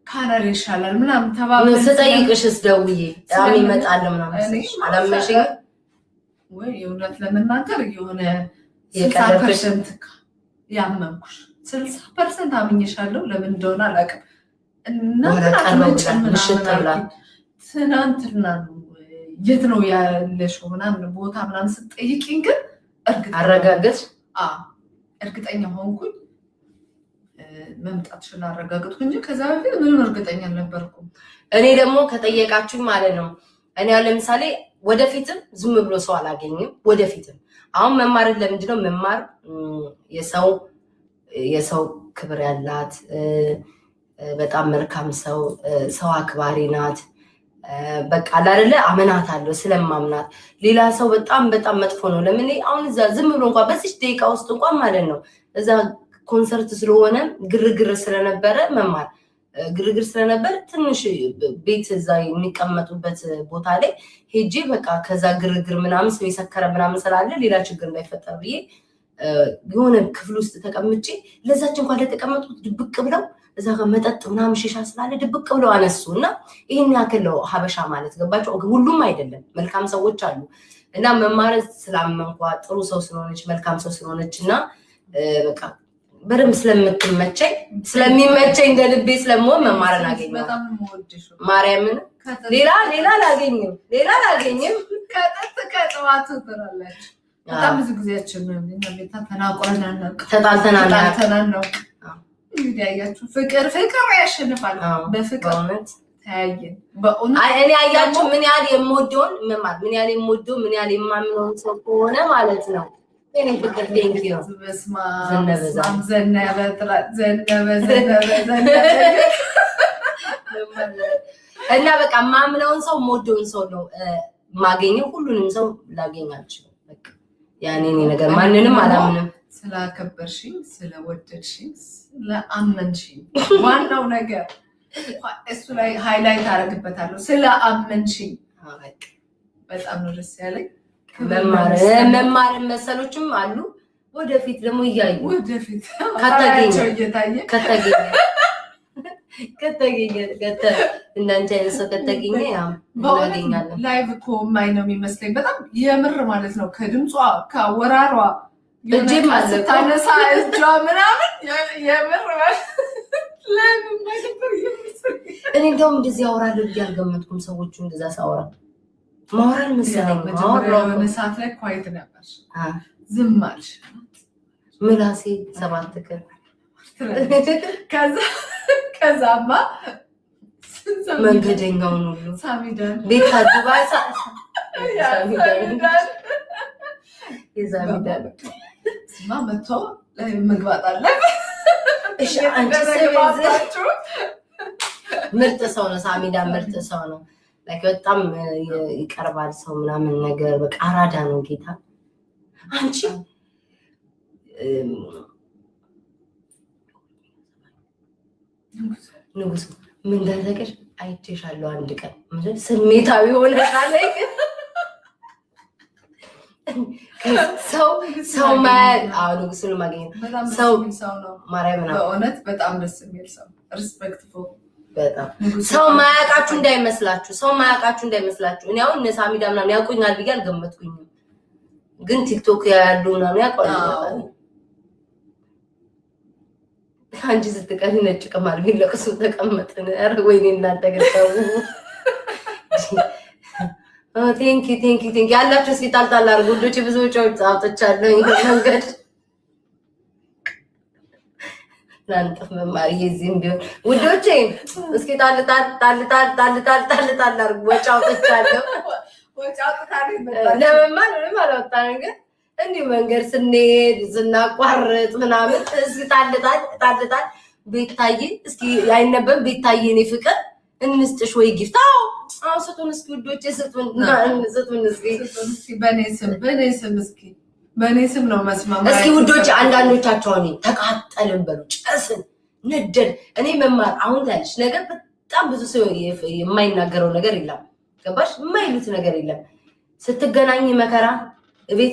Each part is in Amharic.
ካናሪ ይሻላል ምናምን ተባብለን ስጠይቅሽስ ደውዬ አሚ ይመጣል ምናምን አላመሽኝ ወይ የእውነት ለመናገር የሆነ 60% ያመንኩሽ 60% አምኜሻለሁ ለምን እንደሆነ አላውቅም እና ትናንትና የት ነው ያለሽው ምናምን ቦታ ምናምን ስትጠይቂኝ ግን እርግጠኛ ሆንኩኝ መምጣትሽን አረጋግጥኩ እንጂ ከዛ በፊት ምንም እርግጠኛ አልነበርኩም። እኔ ደግሞ ከጠየቃችሁኝ ማለት ነው እኔ ያው ለምሳሌ ወደፊትም ዝም ብሎ ሰው አላገኝም። ወደፊትም አሁን መማርን ለምንድነው መማር የሰው ክብር ያላት በጣም መልካም ሰው አክባሪ ናት። በቃ አይደለ አመናታለሁ ስለማምናት ሌላ ሰው በጣም መጥፎ ነው። ለምን አሁን እዛ ዝም ብሎ እንኳን በዚህ ደቂቃ ውስጥ እንኳን ማለት ነው እዛ ኮንሰርት ስለሆነ ግርግር ስለነበረ መማር ግርግር ስለነበረ ትንሽ ቤት እዛ የሚቀመጡበት ቦታ ላይ ሄጄ በቃ ከዛ ግርግር ምናምን ሰው የሰከረ ምናምን ስላለ ሌላ ችግር እንዳይፈጠር ብዬ የሆነ ክፍል ውስጥ ተቀምጬ ለዛች እንኳን ለተቀመጡት ድብቅ ብለው እዛ ጋር መጠጥ ምናምን ሺሻ ስላለ ድብቅ ብለው አነሱና ይሄን ያከለው ሀበሻ ማለት ገባቸው። ሁሉም አይደለም መልካም ሰዎች አሉ እና መማር ስላመንኳ ጥሩ ሰው ስለሆነች መልካም ሰው ስለሆነችና በቃ በደም ስለሚመቸኝ ለልቤ ስለምሆን መማርን አገኘሁ። ማርያምን ሌላ ላገኝም ከጠዋቱ ትራለች በጣም ብዙ ጊዜያችን ነው ቤታ ተጣልተናል ነው እንግዲህ አያችሁ ፍቅር ያሸንፋል። በፍቅር ተያየን በእውነት እኔ አያችሁ ምን ያህል የምወደውን መማር ምን ያህል የማምነውን ሰው ሆነ ማለት ነው። እኔ ፍቅር ቴንኪዩ ዘነበ እና በቃ ማምነውን ሰው የምወደውን ሰው ነው ማገኘው። ሁሉንም ሰው ላገኝ አልችልም። በቃ ያኔ ነገር ማንንም አላምንም። ስላከበርሽኝ ስለወደድሽኝ ስለአመንሽኝ ዋናው ነገር እሱ ላይ ሃይላይት አደርግበታለሁ። ስለአመንሽኝ በጣም ነው ደስ ያለኝ። መማር መሰሎችም አሉ ወደፊት ደግሞ እያዩ ወደፊት ከተገኘ እናንተ ሰው ከተገኘ ያው እናገኛለን። ላይቭ እኮ ማይ ነው የሚመስለኝ በጣም የምር ማለት ነው። ከድምጿ ከወራሯ እጅም ታነሳ እጇ ምናምን የምር እኔ እንደውም እንደዚህ አወራለሁ ብዬ አልገመትኩም። ሰዎቹ እንደዛ ሳወራ ማውራል መሰለኝ። የሆነ ሰዓት ላይ ኳይት ነበር ዝም አልሽ ምላሴ 7 ቀን ከዛማ መንገደኛውን ሁሉ ሳሚዳን ቤት አድባሳ የዛሚዳን መቶ መግባት አለ። እሺ አንቺ ሰው ምርጥ ሰው ነው። ሳሚዳን ምርጥ ሰው ነው። በጣም ይቀርባል ሰው ምናምን ነገር በቃ አራዳ ነው ጌታ። አንቺ ንጉስ ምን እንዳደረገሽ አይቼሻለሁ አንድ ቀን ስሜታዊ ሆነሻል። ሰው ማለት ንጉስን ማግኘት ሰው ነው ማርያም ነው። በእውነት በጣም ደስ የሚል ሰው ሪስፔክትፉል በጣም ሰው ማያውቃችሁ እንዳይመስላችሁ። እኔ አሁን እነ ሳሚዳ ምናምን ያውቁኛል ብዬ አልገመትኩኝም፣ ግን ቲክቶክ ያሉ ምናምን ያውቃሉ። አንቺ ስትቀሪ ነጭ ቅማል ቢለቅሱ ተቀመጥን። ኧረ ወይኔ እናንተ ገርታው ቴንኪ ያላችሁ እስኪ ጣልጣል አድርጉ ልጆች። ብዙዎች አውጥቻለሁ መንገድ ናንተ መማር የዚህም ቢሆን ውዶቼ እስኪ ጣል አድርጉ። ለመማር ምንም አላወጣንም፣ ግን እንዲሁ መንገድ ስንሄድ ስናቋርጥ ምናምን እስኪ ጣል ቤታዬ እስኪ አይነበብ ቤታዬ እኔ ፍቅር እንስጥሽ ወይ ጊፍት ስጡን እስኪ ውዶቼ ስጡን እስኪ በኔ ስም ነው መስማማ። እስኪ ውዶች አንዳንዶቻቸው ተቃጠልን በሉ ጨስን ነደድ። እኔ መማር አሁን ታልሽ ነገር በጣም ብዙ ሰው የማይናገረው ነገር የለም። ገባሽ? የማይሉት ነገር የለም። ስትገናኝ መከራ ቤት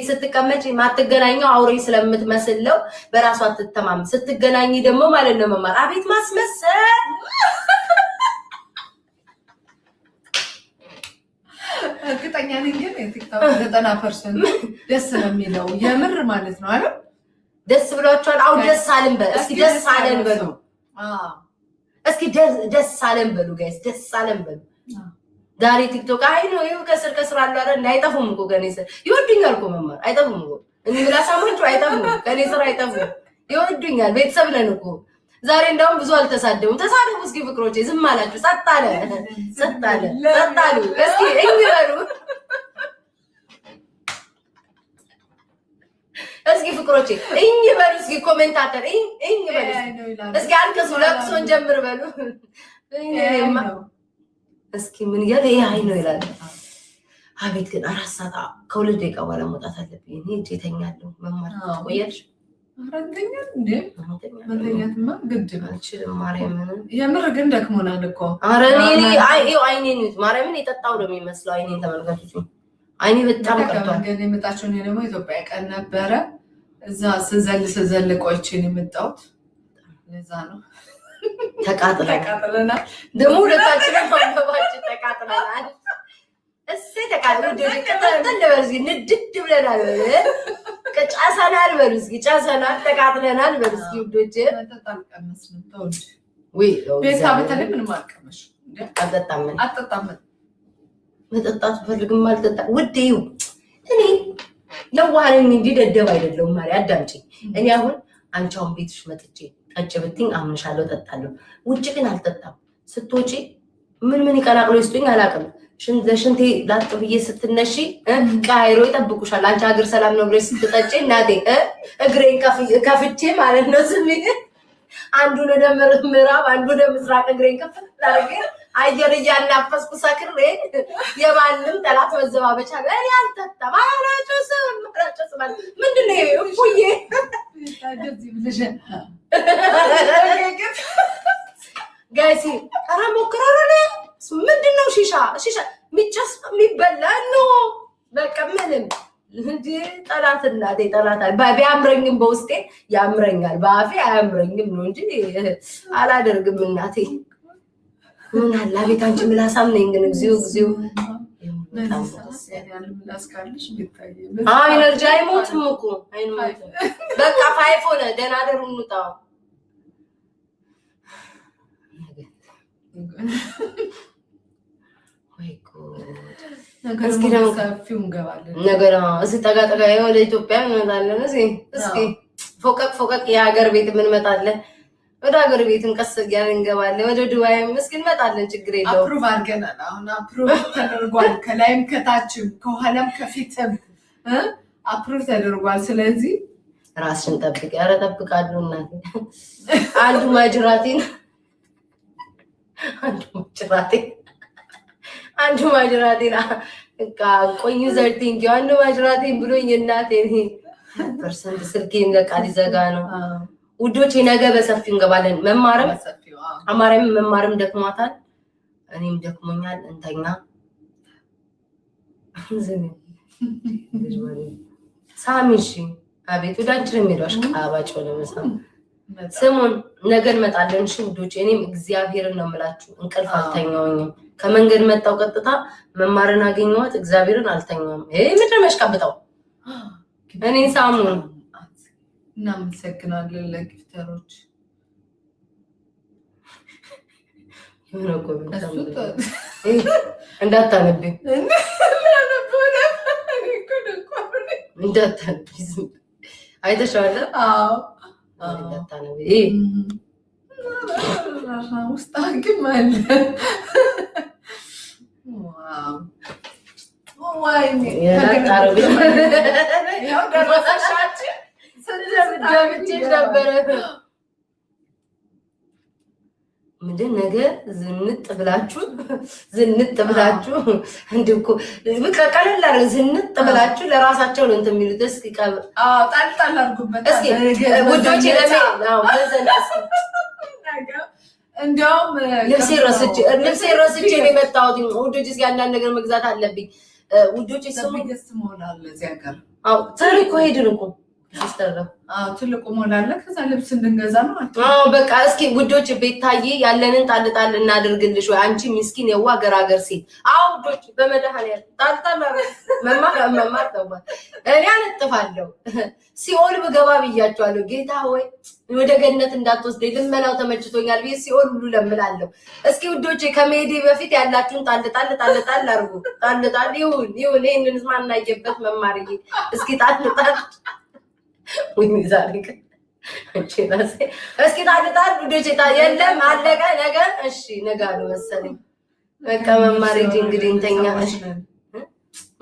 ስትቀመጪ ማትገናኘው አውሬ ስለምትመስለው በራሷ አትተማም። ስትገናኝ ደግሞ ማለት ነው መማር አቤት ማስመሰል። እርግጠኛ ነኝ ግን የቲክቶክ 90% ደስ ነው የሚለው የምር ማለት ነው አይደል? ደስ ብሏቸዋል። አው ደስ አለን በሉ እስኪ ደስ አለን በሉ። እስኪ ደስ አለን በሉ ጋይስ ደስ አለን በሉ። ዛሬ ቲክቶክ አይ ነው ይሄው ከስር አሉ አይደል? አይጠፉም እኮ ከኔ ስር ይወዱኛል እኮ መማር አይጠፉም እኮ እኔ ምላሳሞቹ አይጠፉም ከኔ ስር አይጠፉም። ይወዱኛል ቤተሰብ ነን እኮ። ዛሬ እንደውም ብዙ አልተሳደቡም። ተሳደቡ እስኪ ፍቅሮቼ። ዝም አላችሁ ጸጥ አሉ። እስኪ እንበሉ እስኪ ፍቅሮቼ እንበሉ እስኪ ኮሜንታተር እንበሉ እስኪ አልቅሱ ለቅሶን ጀምር በሉ እስኪ ምን ያለ ይሄ አይ ነው ይላል። አቤት ግን 4 ሰዓት ከሁለት ደቂቃ በኋላ መውጣት አለብኝ እኔ እጄ ተኛለሁ። መማር ቆያለሽ አረንተኛ እንዴ መተኛትማ ግድ ነው። አልችልም ማርያምን የምር ግን ደክሞናል እኮ። ኧረ እኔ አይኔን ማርያምን የጠጣው ነው የሚመስለው። አይኔን ተመልከቱት። አይኔ በጣም ቀርቷል። ግን የመጣችው እኔ ደግሞ ኢትዮጵያ ቀን ነበረ እዛ ስዘል ቆይቼ ነው የመጣሁት። ለዛ ነው ተቃጥለናል። ደግሞ ሁለታችንም ማንበባችን ተቃጥለናል። እሰይ ተቃጥለናል። ንድድ ብለናል። ጫሰናል በሉ እስኪ ጫሰናል ተቃጥለናል በሉ እስኪ ውዶቼ። ቤታ በተለይ ምንም አልቀመሽ አልጠጣም መጠጣት ፈልግም አልጠጣ ውዴ። እኔ ለዋህን እንጂ ደደብ አይደለሁም። ማሪ አዳምጪኝ። እኔ አሁን አንቺ አሁን ቤትሽ መጥቼ ጠጭ ብትኝ አምንሻለሁ እጠጣለሁ። ውጭ ግን አልጠጣም። ስትወጪ ምን ይቀላቅሎ ይስጡኝ አላውቅም። ሽንቴ ላጥ ብዬ ስትነሺ ቃይሮ ይጠብቁሻል። አንቺ ሀገር ሰላም ነው ብለሽ ስትጠጪ እናቴ እግሬን ከፍቼ ማለት ነው ስሚ አንዱን ወደ ምዕራብ አንዱን ወደ ምስራቅ እግሬን ከፍት አድርጌ አየር እያናፈስኩ ሰክሬ የማንም ጠላት መዘባበቻ እኔ አልጠጣም። አላጨስም ምንድን ነው እፉዬ ጋይሲ ኧረ ሞክረሩ ምንድን ነው ሺሻ የሚጨስ የሚበላ ነው። በቃ ምንም እንጂ ጠላት እናቴ ጠላት ቢያምረኝም በውስጤ ያምረኛል፣ በአፌ አያምረኝም ነው እንጂ አላደርግም እናቴ። ምን አለ ቤት አንቺ ምላሳም ነኝ ግን እግዚኦ ኢነርጂ አይሞትም እኮ አይሞትም። በቃ ፋይፍ ሆነ ደህና ደሩ እንውጣ። ወይ ጉድ እስኪ ደግሞ ሰፊው እንገባለን ነገር እስኪ ጠጋ ወደ ኢትዮጵያ እንመጣለን። እስኪ ፎቀቅ የሀገር ቤት እንመጣለን። ወደ ሀገር ቤትም ቀስ እያልን እንገባለን። ወደ ዱባይም እስኪ እንመጣለን። ችግር የለውም። አፕሩቭ አድርገናል። አሁን አፕሩቭ ተደርጓል። ከላይም ከታችም ከኋላም ከፊትም አፕሩቭ ተደርጓል። ስለዚህ ራስሽን ጠብቂ። ኧረ እጠብቃለሁ እናቴ። አንዱ ማጅራቴን ቆዩ ዘርቲንኪ አንዱ ማጅራቴን ብሎኝ እናቴ ፐርሰንት ስልኬን ለቃ ሊዘጋ ነው። ውዶች ነገ በሰፊው እንገባለን። መማርም ደክሟታል፣ እኔም ደክሞኛል። እንተኛ። ሳሚሽ አቤት ወዳንቺ ነው የሚሄደው አሽቃባጭ ለምሳ ስሙን ነገ እንመጣለን። እሺ ውዶች፣ እኔም እግዚአብሔርን ነው የምላችሁ እንቅልፍ አልተኛውኝም። ከመንገድ መጣው ቀጥታ መማርን አገኘኋት። እግዚአብሔርን አልተኛውም። ምንድን ነው የሚያሽቃብጠው? እኔ ሳሙን እናመሰግናለን ለጊፍተሮች። እንዳታነብኝ አይተሻለ? ውስጥ ሐኪም አለ። ምንድን ነገር ዝንጥ ብላችሁ እንዲህ እኮ በቃ ቀለል አድርገው ዝንጥ ብላችሁ ለራሳቸው ነው እንትን የሚሉት። እስኪ ጣል አድርጉበት እስኪ ውዶቼ። እንደውም ልብሴ ረስቼ ነው የመጣሁት ውዶች። እስኪ አንዳንድ ነገር መግዛት አለብኝ። ውዶች ይሰሙ ገስት ሞላለ እዚህ ሀገር ታሪኮ ሄድን እኮ ትልቁ ሞላለ ከዛ ልብስ እንድንገዛ ነው። በቃ እስኪ ውዶች ቤታዬ ያለንን ጣልጣል እናድርግልሽ ወይ አንቺ ምስኪን የዋ ገራገር ሲል ውዶች በመድኃኒዓለም ጣልጣል መማር ተባለ እኔ አነጥፋለሁ ሲኦል ብገባ ብያቸዋለሁ። ጌታ ሆይ ወደ ገነት እንዳትወስደኝ ልመናው ተመችቶኛል ብዬ ሲኦል ሁሉ ለምላለሁ። እስኪ ውዶች ከመሄዴ በፊት ያላችሁን ጣልጣል አድርጉ። ጣልጣል ይሁን ይሄንን ማናየበት መማርዬ እስኪ ጣልጣል ወይኔ ዛሬ እስኪ ጣልጣል ውዶች የለም አለቀ ነገር እሺ ነገ ነው መሰለኝ በቃ መማር እንግዲህ እንተኛ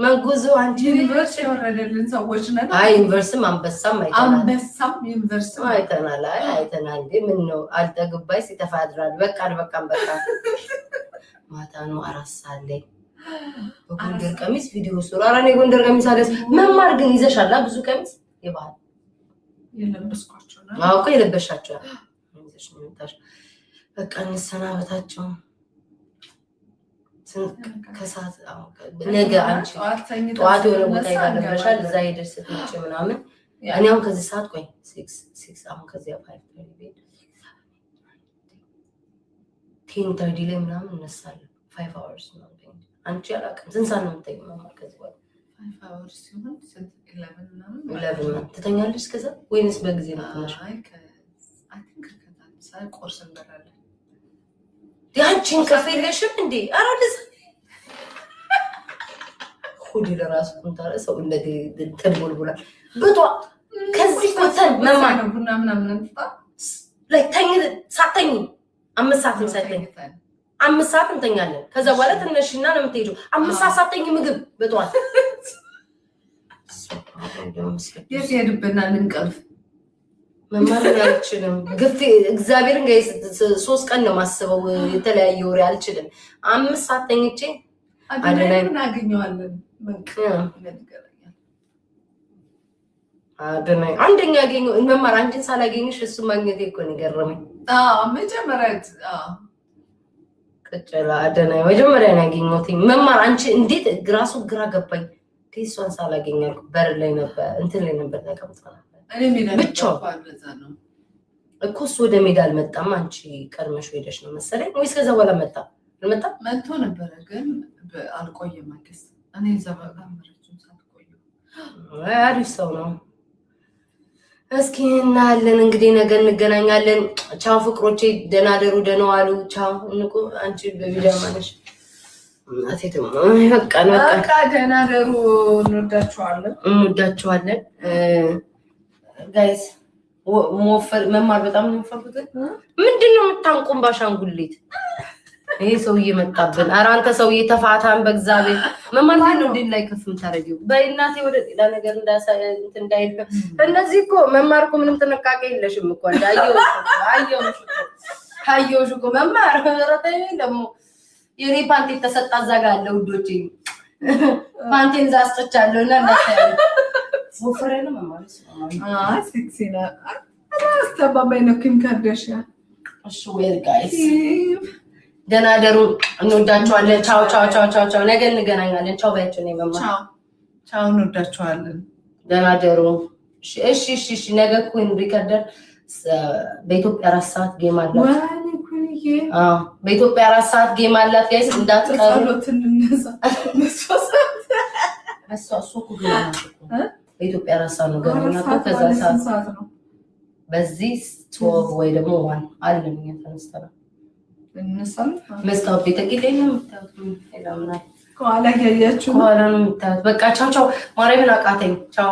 መንጉዞ አንቺ ዩኒቨርሲቲ ወረደልን ሰዎች ነን። ዩኒቨርሲቲም አንበሳም አይተናል ምን ነው አልጠግባይ ሲተፋድራል በቃ ማታ ነው 4 ሰዓት ላይ በጎንደር ቀሚስ ቪዲዮ ሱራ አራኔ ጎንደር ቀሚስ አለ መማር ግን ይዘሻላ ብዙ ቀሚስ ይባል የለበስኳቸው ነው እኮ የለበሻቸው ይዘሽ ነው ታሽ በቃ እንሰናበታቸው ከሰዓት ነገ አንቺ ጠዋት የሆነ ቦታ ይደረሻል እዛ ሄደሽ ስትመጪ ምናምን እኔ አሁን ከዚህ ሰዓት ቆይ 6 አሁን ከዚህ 10:30 ላይ ምናምን እነሳለሁ 5 hours ምናምን አንቺ አላውቅም ስንት ሰዓት ነው የምትተኛው መማር ከዚህ በኋላ 5 hours ሲሆን 11 ምናምን 11 ትተኛለሽ ከዛ ወይንስ በጊዜ ነው ትነሽ? አይ ከዛ ቁርስ እንበላለን። ያንቺን ከፈለሽም እንዴ አራለስ ሁሉ ለራሱ እንታረ ሰው እንደዚህ ተንቦልቦላ ብቷ ከዚህ ቆተን መማር ቡና ምናምን እንጣ ላይ ተኝ ሳተኝ 5 ሰዓት እንሰተኝ 5 ሰዓት እንተኛለን። ከዛ በኋላ ትነሽና ነው የምትሄጂው 5 ሰዓት ሳተኝ ምግብ በጧት የሄድብናል እንቅልፍ መማር አልችልም። ግፍ እግዚአብሔርን ጋር 3 ቀን ነው ማስበው የተለያየ ወሬ አልችልም። 5 ሰዓት ተኝቼ አደላይ እናገኘዋለን አደላይ አንደኛ ያገኘው መማር አንቺን ሳላገኝሽ እሱ ማግኘት እኮ ነው ገረመኝ። መጀመሪያ ቅጨላ አደላይ መጀመሪያ ያገኘሁት መማር አንቺ እንዴት ግራሱ ግራ ገባኝ። ቴሷን ሳላገኛል በር ላይ ነበር እንትን ላይ ነበር ተቀምጣለሁ እኔ ሜዳ ብቻው ነው እኮ እሱ ወደ ሜዳ አልመጣም። አንቺ ቀድመሽ ሄደሽ ነው መሰለኝ ወይስ ከዛ በኋላ መጥቶ ነበር ግን አልቆየም። ማክስ እኔ ዘባጋ ምርጭም ሳትቆዩ አሪፍ ሰው ነው። እስኪ እናያለን እንግዲህ ነገ እንገናኛለን። ቻው ፍቅሮቼ ደህና ደሩ ደህና ዋሉ። ቻው እንቁ አንቺ በቪዲዮ ማለሽ አቴተም በቃ ደህና ደሩ። እንወዳችኋለን ጋይስ። ሞፈር መማር በጣም ነው የምፈልጉት። ምንድነው የምታንቁም ባሻንጉሊት ይሄ ሰውዬ መጣብን። ኧረ አንተ ሰውዬ ተፋታን በእግዚአብሔር። መማር ነው እንዴ ላይ ከፍም ታረጊው በእናቴ ወደ ሌላ ነገር እንዳይል እነዚህ እኮ መማር እኮ ምንም ጥንቃቄ የለሽም እኮ አየሁሽ እኮ መማር ረተኝ ደግሞ የኔ ፓንቴ ተሰጣ ዛጋ አለ ውዶቼ ፓንቴን ዛስጥቻለሁ እና እናታየ ወፍሬ ነው መማር ሴክሲ ነው አስተባባይ ነው ኪም ካርዳሽያን። እሺ ዌል ጋይስ ደህና ደሩ። እንወዳችኋለን። ቻው ቻው ቻው ቻው ቻው። ነገ እንገናኛለን። ቻው ባያችሁ ነው መማር ቻው እንወዳችኋለን። ደህና ደሩ። እሺ ነገ ኩን ሪከርደር በኢትዮጵያ 4 ሰዓት ጌም አላት። በኢትዮጵያ 4 ሰዓት ጌም አላት ጋይስ እንዳትቀሩ። እሱ በኢትዮጵያ 4 ሰዓት ነው ገና ከዛ ሰዓት ነው። በዚህ 12 ወይ ደግሞ 1 አለም ተነስተናል። መስታወት ቤተቂለኝ ነው የምታዩት። ከኋላ ነው የምታዩት። በቃ ቻው ቻው። ማርያምን አቃተኝ። ቻው